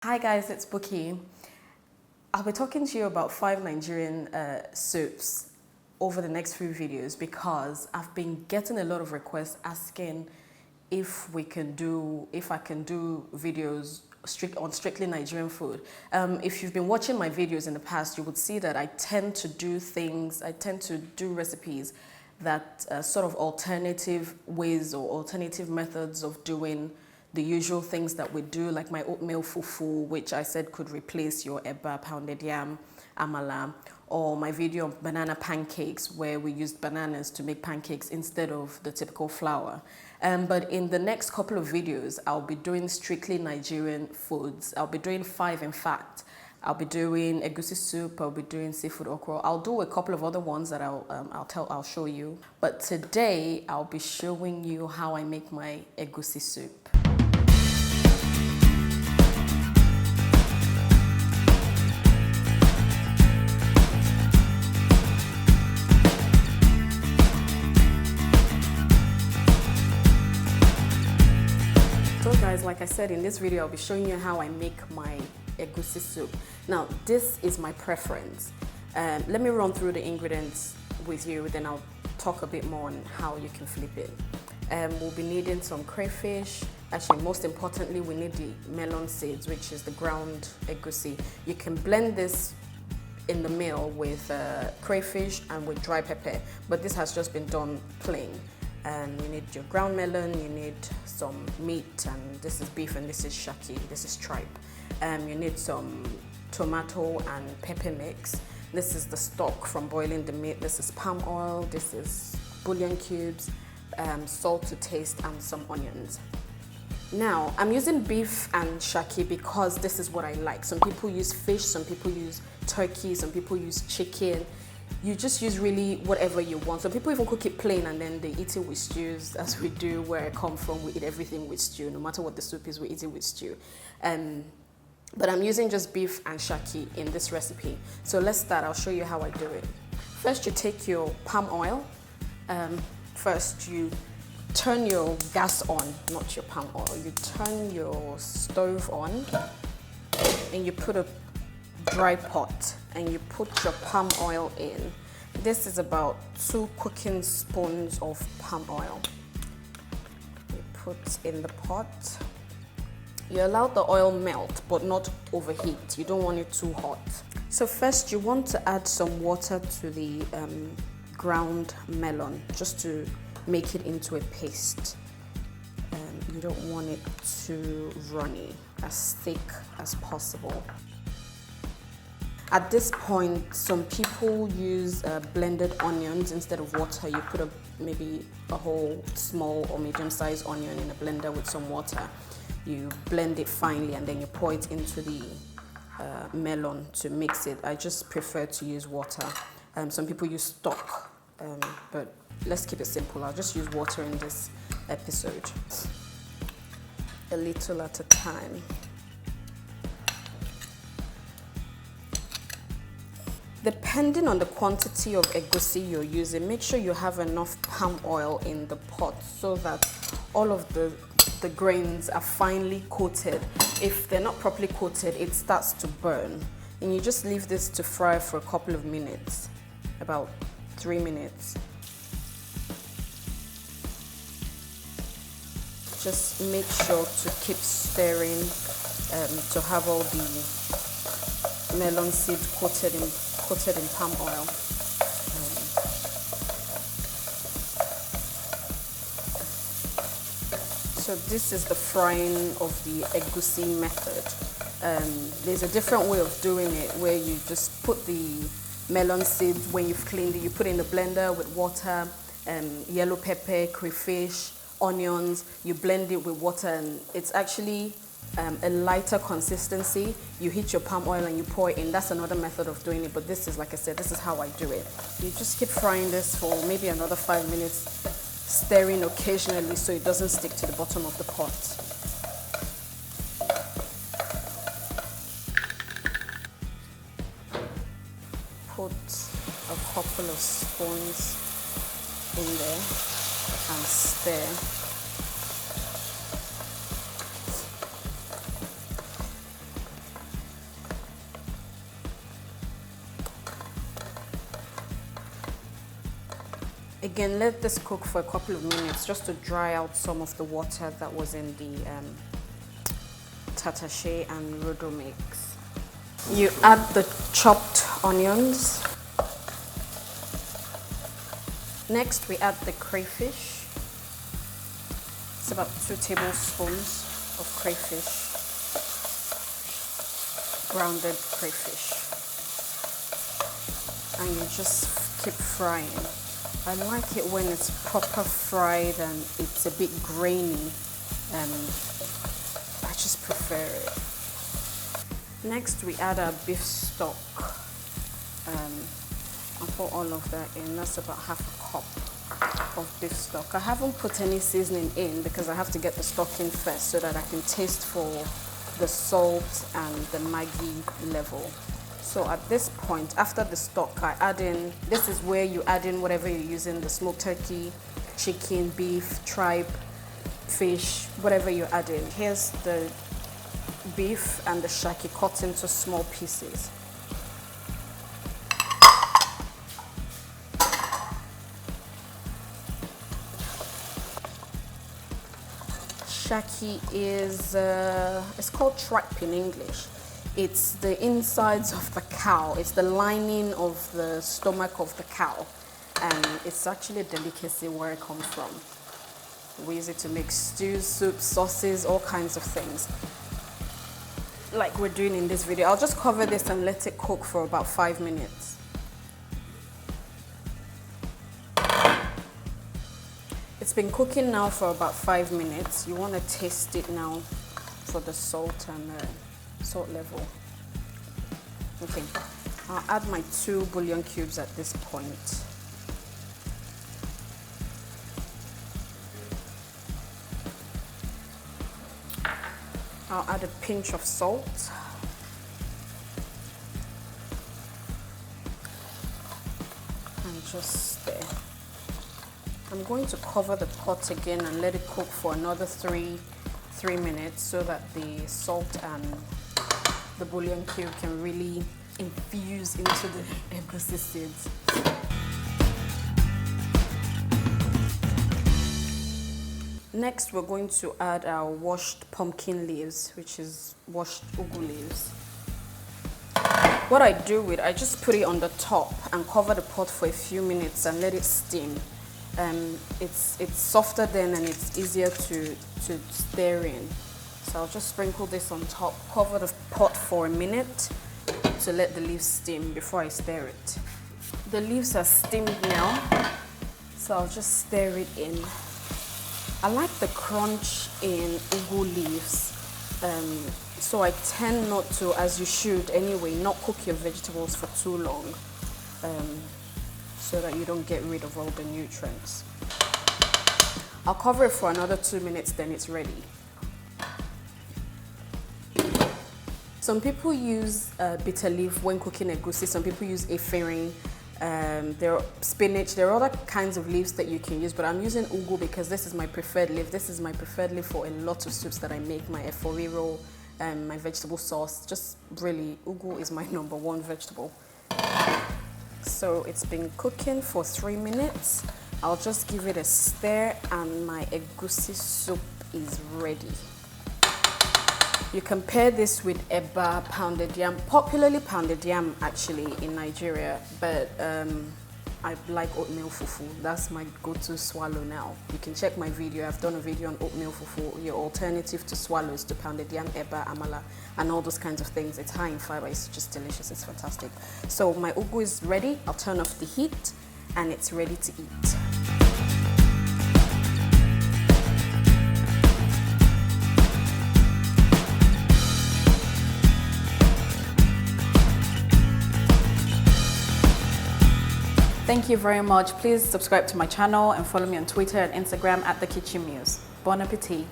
Hi guys, it's Bukie. I'll be talking to you about 5 Nigerian soups over the next few videos because I've been getting a lot of requests asking if I can do videos on strictly Nigerian food. If you've been watching my videos in the past, you would see that I tend to do recipes that sort of alternative ways or alternative methods of doing the usual things that we do, like my oatmeal fufu, which I said could replace your eba, pounded yam, amala, or my video on banana pancakes, where we used bananas to make pancakes instead of the typical flour. But in the next couple of videos, I'll be doing strictly Nigerian foods. I'll be doing 5, in fact. I'll be doing Egusi Soup, I'll be doing seafood okra. I'll do a couple of other ones that I'll show you. But today, I'll be showing you how I make my Egusi Soup. So guys, like I said, in this video, I'll be showing you how I make my Egusi soup. Now, this is my preference. Let me run through the ingredients with you, then I'll talk a bit more on how you can flip it. We'll be needing some crayfish. Actually, most importantly, we need the melon seeds, which is the ground egusi. You can blend this in the mill with crayfish and with dry pepper, but this has just been done plain. You need your ground melon, you need some meat, and this is beef and this is shaki, this is tripe. You need some tomato and pepper mix. This is the stock from boiling the meat. This is palm oil, this is bouillon cubes, salt to taste, and some onions. Now, I'm using beef and shaki because this is what I like. Some people use fish, some people use turkey, some people use chicken. You just use really whatever you want. Some people even cook it plain and then they eat it with stews, as we do where I come from. We eat everything with stew. No matter what the soup is, we eat it with stew. But I'm using just beef and shaki in this recipe. So let's start. I'll show you how I do it. First, you take your palm oil. First, you turn your gas on, not your palm oil. You turn your stove on and you put a dry pot and you put your palm oil in. This is about 2 cooking spoons of palm oil. You put in the pot. You allow the oil melt, but not overheat. You don't want it too hot. So first you want to add some water to the ground melon, just to make it into a paste. You don't want it too runny, as thick as possible. At this point, some people use blended onions instead of water. You put maybe a whole small or medium-sized onion in a blender with some water. You blend it finely and then you pour it into the melon to mix it. I just prefer to use water. Some people use stock, but let's keep it simple. I'll just use water in this episode. A little at a time. Depending on the quantity of egusi you're using, make sure you have enough palm oil in the pot so that all of the grains are finely coated. If they're not properly coated, it starts to burn. And you just leave this to fry for a couple of minutes, about 3 minutes. Just make sure to keep stirring to have all the melon seeds coated in palm oil. So this is the frying of the egusi method. There's a different way of doing it where you just put the melon seeds, when you've cleaned it, you put it in the blender with water, yellow pepper, crayfish, onions, you blend it with water, and it's actually a lighter consistency. You heat your palm oil and you pour it in. That's another method of doing it, but this is, like I said, this is how I do it. You just keep frying this for maybe another 5 minutes, stirring occasionally so it doesn't stick to the bottom of the pot. Put a couple of spoons in there and stir. Again, let this cook for a couple of minutes just to dry out some of the water that was in the tatashe and rodo mix. You add the chopped onions. Next, we add the crayfish. It's about 2 tablespoons of crayfish, grounded crayfish. And you just keep frying. I like it when it's proper fried and it's a bit grainy. I just prefer it. Next, we add our beef stock. I'll put all of that in. That's about half a cup of beef stock. I haven't put any seasoning in because I have to get the stock in first so that I can taste for the salt and the Maggi level. So at this point, after the stock, I add in, this is where you add in whatever you're using, the smoked turkey, chicken, beef, tripe, fish, whatever you add in. Here's the beef and the shaki cut into small pieces. Shaki is, it's called tripe in English. It's the insides of the cow. It's the lining of the stomach of the cow. And it's actually a delicacy where it comes from. We use it to make stews, soups, sauces, all kinds of things. Like we're doing in this video. I'll just cover this and let it cook for about 5 minutes. It's been cooking now for about 5 minutes. You want to taste it now for the salt and salt level. Okay, I'll add my 2 bouillon cubes at this point. I'll add a pinch of salt. And just stir. I'm going to cover the pot again and let it cook for another 3 minutes so that the salt and the bouillon cube can really infuse into the egusi seeds. Next, we're going to add our washed pumpkin leaves, which is washed ugu leaves. What I do with, I just put it on the top and cover the pot for a few minutes and let it steam. It's softer then and it's easier to stir in. So I'll just sprinkle this on top, cover the pot for a minute to let the leaves steam before I stir it. The leaves are steamed now, so I'll just stir it in. I like the crunch in ugu leaves, so I tend not to, as you should anyway, not cook your vegetables for too long, so that you don't get rid of all the nutrients. I'll cover it for another 2 minutes, then it's ready. Some people use bitter leaf when cooking egusi. Some people use efirin. There are spinach. There are other kinds of leaves that you can use, but I'm using ugu because this is my preferred leaf. This is my preferred leaf for a lot of soups that I make, my eforiro, my vegetable sauce. Just really, ugu is my #1 vegetable. So it's been cooking for 3 minutes. I'll just give it a stir and my egusi soup is ready. You can pair this with eba, pounded yam, popularly pounded yam actually in Nigeria, but I like oatmeal fufu. That's my go-to swallow now. You can check my video. I've done a video on oatmeal fufu, your alternative to swallows, to pounded yam, eba, amala, and all those kinds of things. It's high in fiber. It's just delicious. It's fantastic. So my ugu is ready. I'll turn off the heat, and it's ready to eat. Thank you very much. Please subscribe to my channel and follow me on Twitter and Instagram at The Kitchen Muse. Bon appetit.